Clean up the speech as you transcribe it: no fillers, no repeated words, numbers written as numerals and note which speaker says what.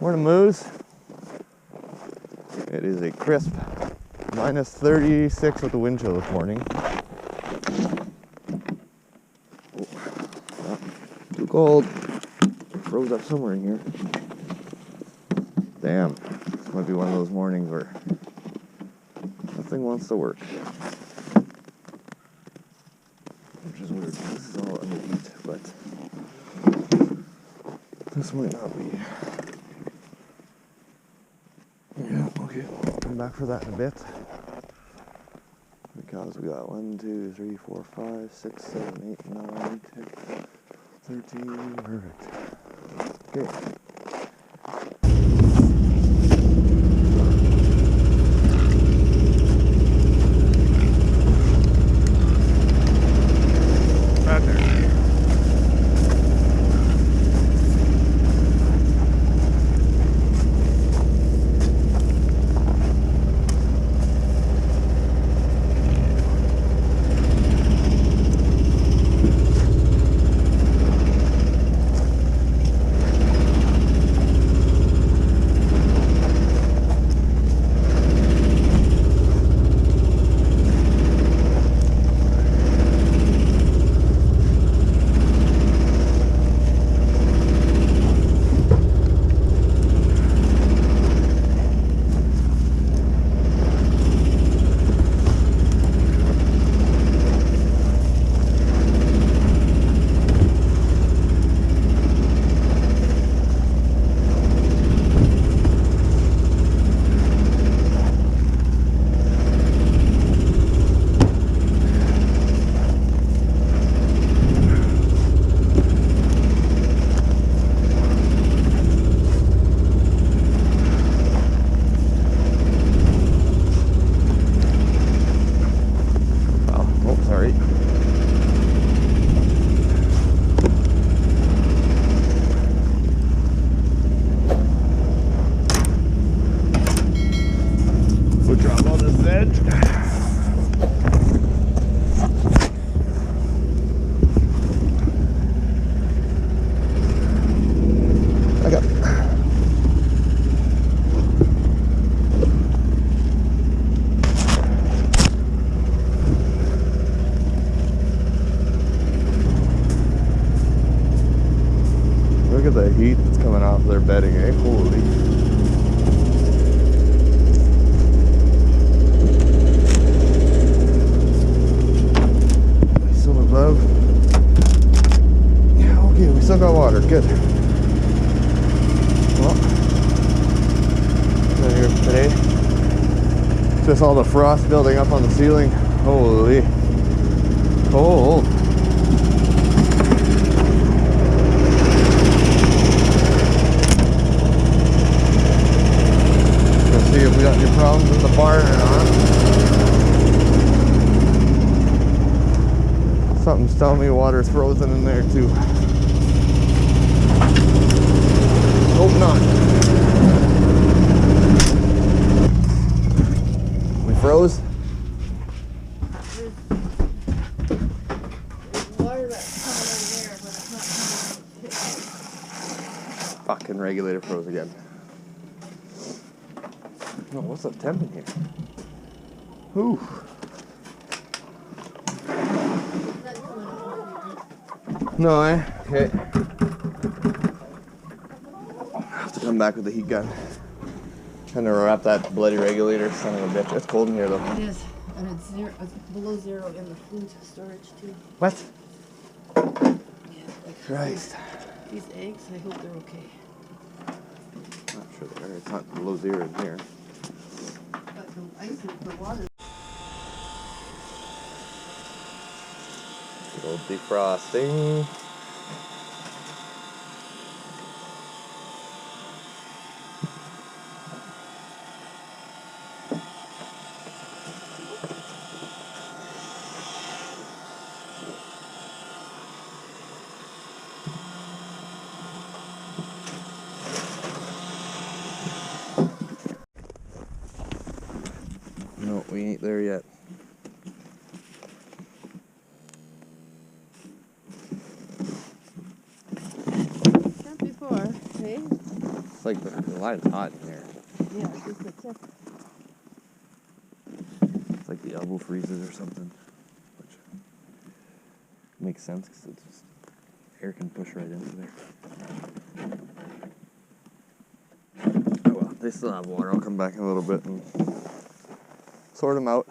Speaker 1: Morning, Moose. It is a crisp minus 36 with the wind chill this morning. Oh, too cold. Froze up somewhere in here. Damn. This might be one of those mornings where nothing wants to work. Which is weird. This is all under heat, but this might not be. Yeah, okay. I'll come back for that in a bit. Because we got 1, 2, 3, 4, 5, 6, 7, 8, 9, 10, 13. Perfect. Okay. Look at the heat that's coming off their bedding, eh? Holy. Still above. Yeah, okay, we still got water. Good. Well, here today. Just all the frost building up on the ceiling. Holy. Cold. See if we got any problems in the barn or not. Something's telling me water's frozen in there too. Hope not. We froze?
Speaker 2: There's water that's coming in there, but it's not coming.
Speaker 1: Fucking regulator froze again. No, what's the temp in here? Ooh. No, eh? Okay. I have to come back with the heat gun. Trying to wrap that bloody regulator, son of a bitch. It's cold in here though.
Speaker 2: It is, and it's zero. It's below zero in the food storage too.
Speaker 1: What?
Speaker 2: Yeah, like
Speaker 1: Christ.
Speaker 2: these eggs, I hope they're okay.
Speaker 1: Not sure they are. It's not below zero in here.
Speaker 2: But the ice, the water.
Speaker 1: Good old defrosting. No, we ain't there yet. like the line's hot in there.
Speaker 2: Yeah, just a tip.
Speaker 1: It's like the elbow freezes or something, which makes sense because it's just air can push right into there. Oh well, they still have water. I'll come back in a little bit and sort them out.